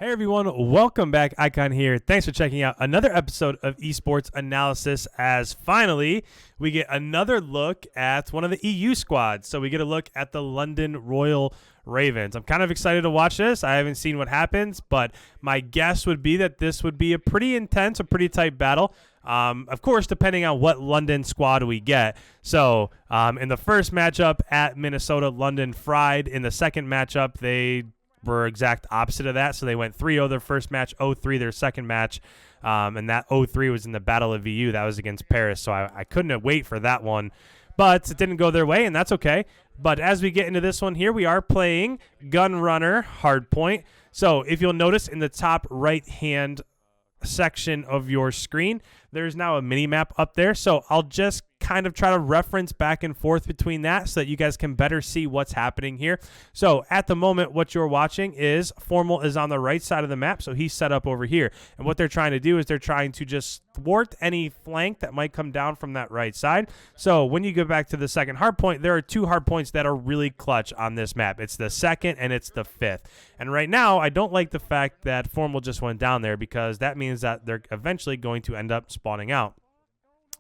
Hey everyone, welcome back. Icon here. Thanks for checking out another episode of Esports Analysis as finally we get another look at one of the EU squads. So we get a look at the London Royal Ravens. I'm kind of excited to watch this. I haven't seen what happens, but my guess would be that this would be a pretty intense, a pretty tight battle. Of course, depending on what London squad we get. So in the first matchup at Minnesota, London fried. In the second matchup, they were exact opposite of that. So they went 3-0 their first match, 0-3 their second match. And that 0-3 was in the Battle of VU. That was against Paris. So I couldn't wait for that one. But it didn't go their way, and that's okay. But as we get into this one here, we are playing Gunrunner Hardpoint. So if you'll notice in the top right-hand section of your screen, there's now a mini map up there. So I'll just kind of try to reference back and forth between that so that you guys can better see what's happening here. So at the moment, what you're watching is Formal is on the right side of the map, so he's set up over here. And what they're trying to do is they're trying to just thwart any flank that might come down from that right side. So when you go back to the second hardpoint, there are two hardpoints that are really clutch on this map. It's the second and it's the fifth. And right now, I don't like the fact that Formal just went down there because that means that they're eventually going to end up spawning out.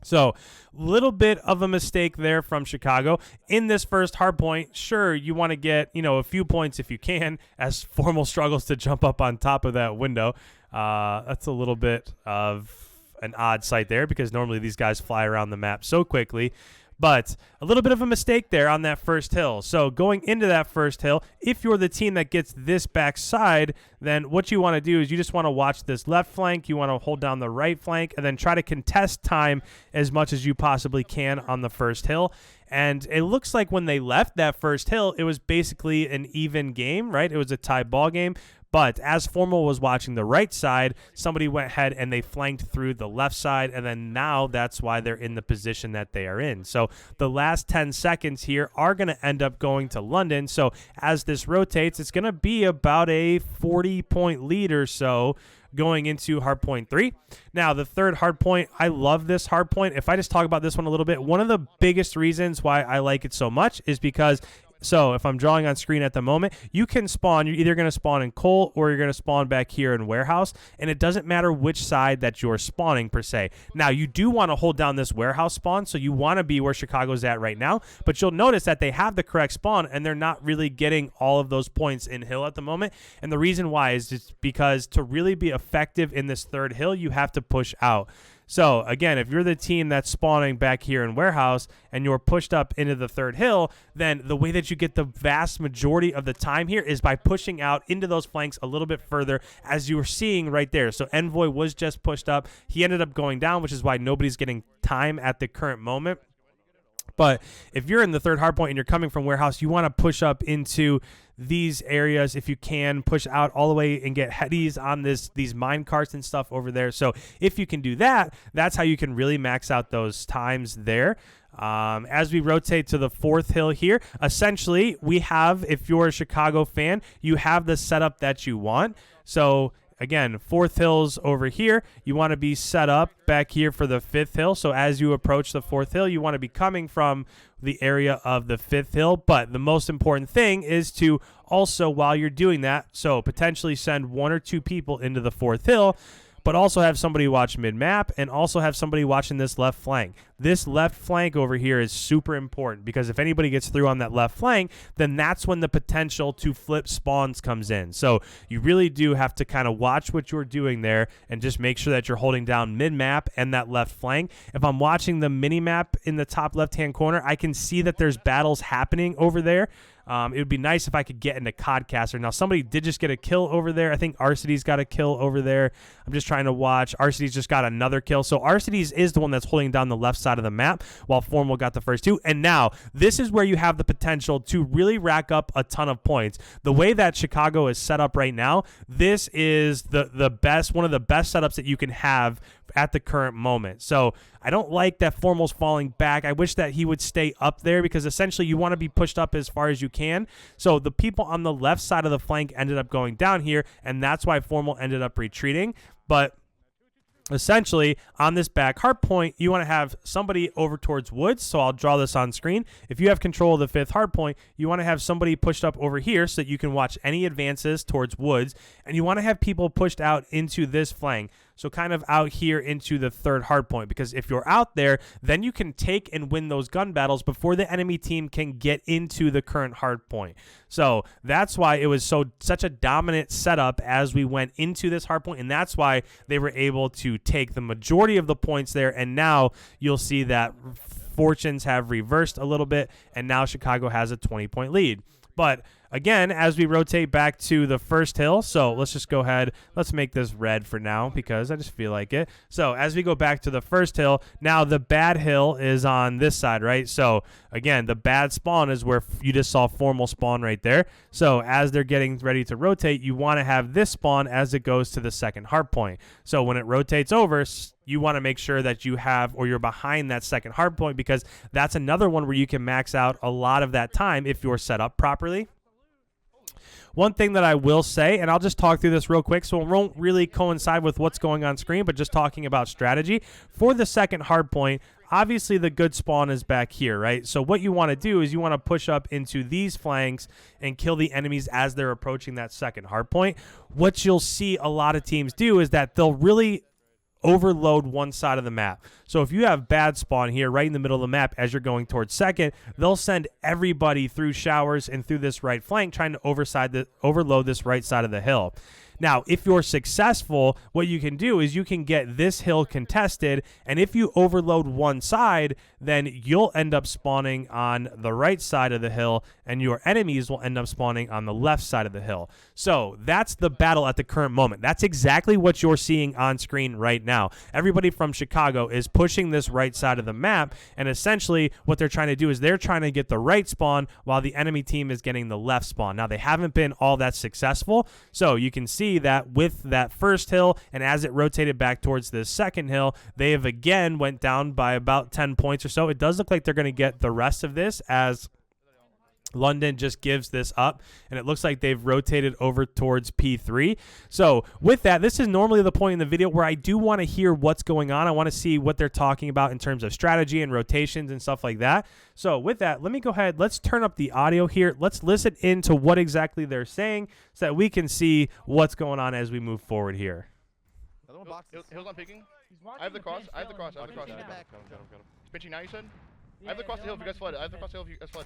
So, little bit of a mistake there from Chicago. In this first hardpoint, sure, you want to get, a few points if you can, as Formal struggles to jump up on top of that window. That's a little bit of an odd sight there because normally these guys fly around the map so quickly. But a little bit of a mistake there on that first hill. So going into that first hill, if you're the team that gets this backside, then what you want to do is you just want to watch this left flank. You want to hold down the right flank and then try to contest time as much as you possibly can on the first hill. And it looks like when they left that first hill, it was basically an even game, right? It was a tie ball game. But as Formal was watching the right side, somebody went ahead and they flanked through the left side, and then now that's why they're in the position that they are in. So the last 10 seconds here are going to end up going to London. So as this rotates, it's going to be about a 40-point lead or so going into Hardpoint 3. Now, the third Hardpoint, I love this Hardpoint. If I just talk about this one a little bit, one of the biggest reasons why I like it so much is because if I'm drawing on screen at the moment, you can spawn. You're either going to spawn in coal or you're going to spawn back here in warehouse, and it doesn't matter which side that you're spawning per se. Now, you do want to hold down this warehouse spawn, so you want to be where Chicago's at right now, but you'll notice that they have the correct spawn, and they're not really getting all of those points in hill at the moment, and the reason why is just because to really be effective in this third hill, you have to push out. So, again, if you're the team that's spawning back here in warehouse and you're pushed up into the third hill, then the way that you get the vast majority of the time here is by pushing out into those flanks a little bit further, as you were seeing right there. So Envoy was just pushed up. He ended up going down, which is why nobody's getting time at the current moment. But if you're in the third hardpoint and you're coming from warehouse, you want to push up into these areas if you can, push out all the way and get headies on these mine carts and stuff over there. So if you can do that, that's how you can really max out those times there. As we rotate to the fourth hill here, essentially we have, if you're a Chicago fan, you have the setup that you want. So again, fourth hill's over here. You want to be set up back here for the fifth hill. So as you approach the fourth hill, you want to be coming from the area of the fifth hill. But the most important thing is to also, while you're doing that, so potentially send one or two people into the fourth hill, but also have somebody watch mid-map and also have somebody watching this left flank. This left flank over here is super important because if anybody gets through on that left flank, then that's when the potential to flip spawns comes in. So you really do have to kind of watch what you're doing there and just make sure that you're holding down mid-map and that left flank. If I'm watching the mini-map in the top left-hand corner, I can see that there's battles happening over there. It would be nice if I could get into Codcaster. Now, somebody did just get a kill over there. I think Arcides got a kill over there. I'm just trying to watch. Arcides just got another kill. So Arcides is the one that's holding down the left side of the map while Formal got the first two. And now, this is where you have the potential to really rack up a ton of points. The way that Chicago is set up right now, this is the best, one of the best setups that you can have at the current moment. So I don't like that Formal's falling back. I wish that he would stay up there because essentially you want to be pushed up as far as you can. So the people on the left side of the flank ended up going down here, and that's why Formal ended up retreating. But essentially, on this back hardpoint, you want to have somebody over towards woods. So I'll draw this on screen. If you have control of the 5th hardpoint, you want to have somebody pushed up over here so that you can watch any advances towards woods. And you want to have people pushed out into this flank. So kind of out here into the 3rd hardpoint, because if you're out there, then you can take and win those gun battles before the enemy team can get into the current hardpoint. So that's why it was such a dominant setup as we went into this hardpoint, and that's why they were able to take the majority of the points there. And now you'll see that fortunes have reversed a little bit, and now Chicago has a 20-point lead. But again, as we rotate back to the first hill, so let's just go ahead. Let's make this red for now because I just feel like it. So as we go back to the first hill, now the bad hill is on this side, right? So again, the bad spawn is where you just saw formal spawn right there. So as they're getting ready to rotate, you want to have this spawn as it goes to the 2nd hardpoint. So when it rotates over, you want to make sure that you have, or you're behind that 2nd hardpoint, because that's another one where you can max out a lot of that time if you're set up properly. One thing that I will say, and I'll just talk through this real quick, so it won't really coincide with what's going on screen, but just talking about strategy. For the 2nd hardpoint, obviously the good spawn is back here, right? So what you want to do is you want to push up into these flanks and kill the enemies as they're approaching that 2nd hardpoint. What you'll see a lot of teams do is that they'll really overload one side of the map. So if you have bad spawn here right in the middle of the map as you're going towards 2nd, they'll send everybody through showers and through this right flank trying to overload this right side of the hill. Now, if you're successful, what you can do is you can get this hill contested, and if you overload one side, then you'll end up spawning on the right side of the hill, and your enemies will end up spawning on the left side of the hill. So that's the battle at the current moment. That's exactly what you're seeing on screen right now. Everybody from Chicago is pushing this right side of the map, and essentially what they're trying to do is they're trying to get the right spawn while the enemy team is getting the left spawn. Now, they haven't been all that successful, so you can see that with that first hill, and as it rotated back towards the 2nd hill, they have again went down by about 10 points or so. It does look like they're going to get the rest of this as London just gives this up, and it looks like they've rotated over towards P3. So with that, this is normally the point in the video where I do want to hear what's going on. I want to see what they're talking about in terms of strategy and rotations and stuff like that. So with that, let me go ahead. Let's turn up the audio here. Let's listen into what exactly they're saying so that we can see what's going on as we move forward here. Hill's not picking. I have the cross. I have the cross. Pitching now, you said? I have the cross the hill if you guys flood. I have the cross the hill if you guys flood.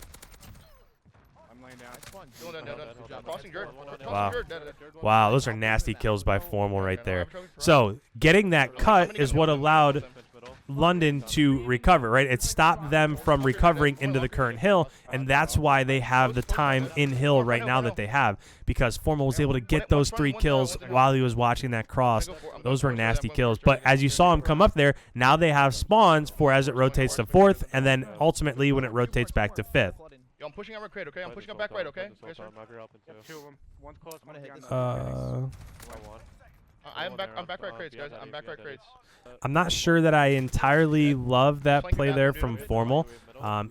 I'm laying down. Crossing dirt. Wow. Wow, those are nasty kills by Formal right there. So getting that cut is what allowed London to recover, right? It stopped them from recovering into the current hill, and that's why they have the time in hill right now that they have, because Formal was able to get those 3 kills while he was watching that cross. Those were nasty kills. But as you saw him come up there, now they have spawns for as it rotates to 4th, and then ultimately when it rotates back to 5th. Yo, I'm pushing on red crate, okay? I'm pushing up back right, okay? Two of them. One's close. I'm back right crates, guys. I'm back right crates. I'm not sure that I entirely love that play there from Formal.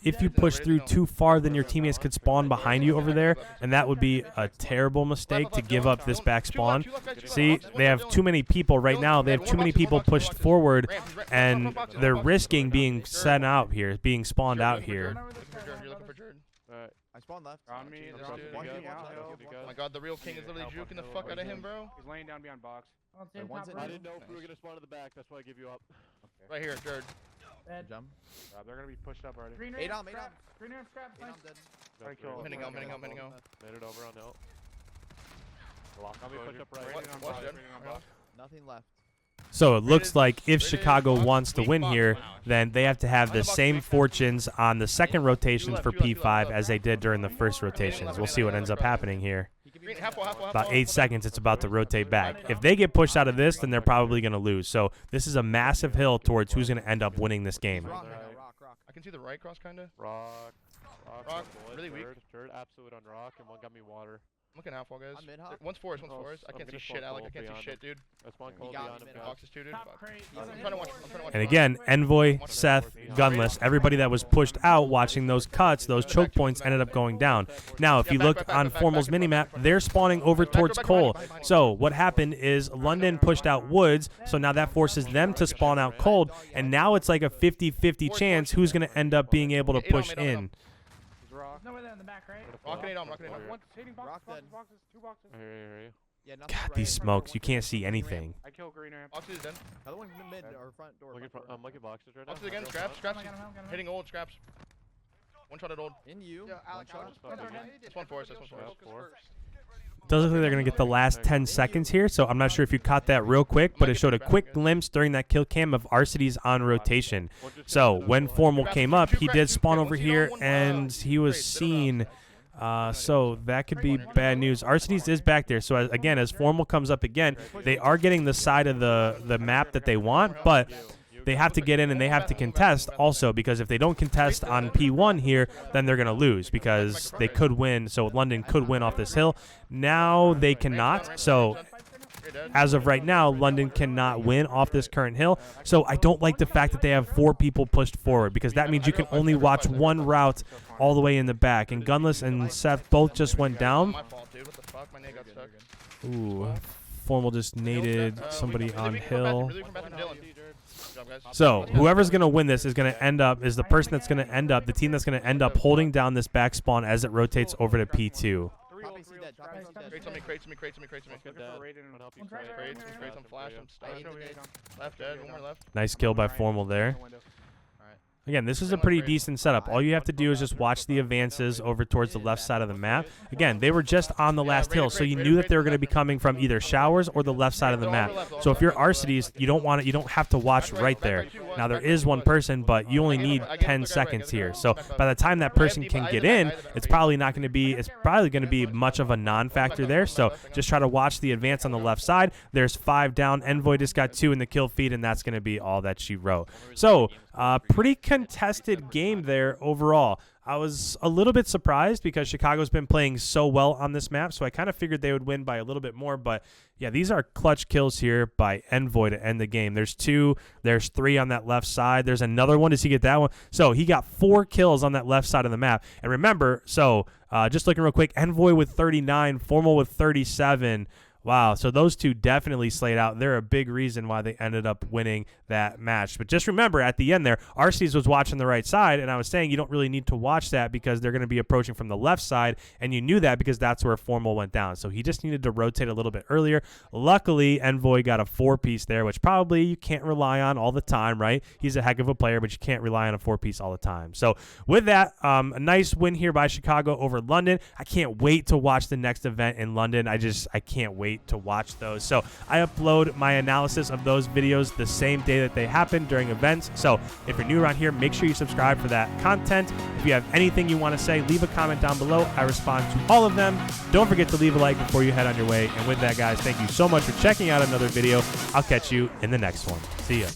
If you push through too far, then your teammates could spawn behind you over there, and that would be a terrible mistake to give up this back spawn. See, they have too many people right now. They have too many people pushed forward, and they're risking being sent out here, being spawned out here. I spawned left. On me. Oh my god, the real king is literally juking the fuck out of him, bro. He's laying down behind box. I didn't know if we were gonna spawn to the back. That's why I give you up. Right here, Jared. Jump. They're gonna be pushed up already. Green on, scrap. I'm hitting him. Made it over on hill. Nothing left. So it looks like if Chicago wants to win here, then they have to have the same fortunes on the second rotations for P5 as they did during the first rotations. We'll see what ends up happening here. About 8 seconds, it's about to rotate back. If they get pushed out of this, then they're probably going to lose. So this is a massive hill towards who's going to end up winning this game. I can see the right cross, kind of. Rock. Rock, Rock, bullet, really weak. Turd, absolute on rock, and one got me water. I'm looking half wall, guys. I'm mid-hop. One's forest, one's forest. I I'm can't see gonna shit, spawn Alec. I cold can't see beyond shit, dude. That's one He cold got beyond me him. mid-hop. Boxes too, dude. Top Fuck. crate. I'm trying to watch. I'm trying to watch. And again, Envoy, Seth, Gunless, everybody that was pushed out watching those cuts, those choke points ended up going down. Now, if you look on Formal's minimap, they're spawning over towards Cole. So what happened is London pushed out Woods, so now that forces them to spawn out Cold, and now it's like a 50-50 chance who's going to end up being able to push in. He's rock. No way there in the back, right? Rocking it on, rocking it on. One hitting Rock dead. Two boxes. I hear you. Yeah, nothing God, right. these smokes, you can't see anything. I kill green ramp. Boxes is in. Other one's in mid or front door. I'm looking boxes right now. Boxes again. Real Scraps. fast. Scraps. I got him. Hitting old. Scraps. One shot at old. In you. Yeah, One Alex, I shot. was just putting Okay. on That's one forest. That's one forest. Doesn't look like they're going to get the last 10 seconds here, so I'm not sure if you caught that real quick, but it showed a quick glimpse during that kill cam of Arcity's on rotation. So when Formal came up, he did spawn over here, and he was seen. So that could be bad news. Arcity's is back there, so again, as Formal comes up again, they are getting the side of the map that they want, but they have to get in and they have to contest also, because if they don't contest on P1 here, then they're going to lose because they could win. So London could win off this hill. Now they cannot. So as of right now, London cannot win off this current hill. So I don't like the fact that they have 4 people pushed forward, because that means you can only watch one route all the way in the back. And Gunless and Seth both just went down. My fault, dude. What the fuck? My nade got stuck. Ooh, Formal just naded somebody on hill. Really from Dylan. Good job, guys. So whoever's going to win this is going to end up, is the person that's going to end up, the team that's going to end up holding down this back spawn as it rotates over to P2. Top AC dead. Top AC dead. Crates on me, crates on me, crates on me, crates on me. Looking for Raiden and help you. One's right, crack. Crates, crates, I'm flashed, I'm stunned. Left dead, one more left. Nice kill by Formal there. Again, this is a pretty decent setup. All you have to do is just watch the advances over towards the left side of the map. Again, they were just on the last hill, so you knew that they were going to be coming from either showers or the left side of the map. So if you're Arcity's, you don't have to watch right there. Now there is one person, but you only need 10 seconds here. So by the time that person can get in, it's probably not going to be much of a non-factor there. So just try to watch the advance on the left side. There's 5 down. Envoy just got 2 in the kill feed, and that's going to be all that she wrote. So pretty contested game there overall. I was a little bit surprised because Chicago's been playing so well on this map, so I kind of figured they would win by a little bit more. But yeah, these are clutch kills here by Envoy to end the game. There's 2, there's 3 on that left side. There's another one. Does he get that one? So he got 4 kills on that left side of the map. And remember, so just looking real quick, Envoy with 39, Formal with 37. Wow, so those two definitely slayed out. They're a big reason why they ended up winning that match. But just remember, at the end there, Arceus was watching the right side, and I was saying you don't really need to watch that because they're going to be approaching from the left side, and you knew that because that's where Formal went down. So he just needed to rotate a little bit earlier. Luckily, Envoy got a 4-piece there, which probably you can't rely on all the time, right? He's a heck of a player, but you can't rely on a 4-piece all the time. So with that, a nice win here by Chicago over London. I can't wait to watch the next event in London. I can't wait to watch those. So I upload my analysis of those videos the same day that they happen during events. So if you're new around here, make sure you subscribe for that content. If you have anything you want to say, leave a comment down below. I respond to all of them. Don't forget to leave a like before you head on your way. And with that, guys, thank you so much for checking out another video. I'll catch you in the next one. See ya.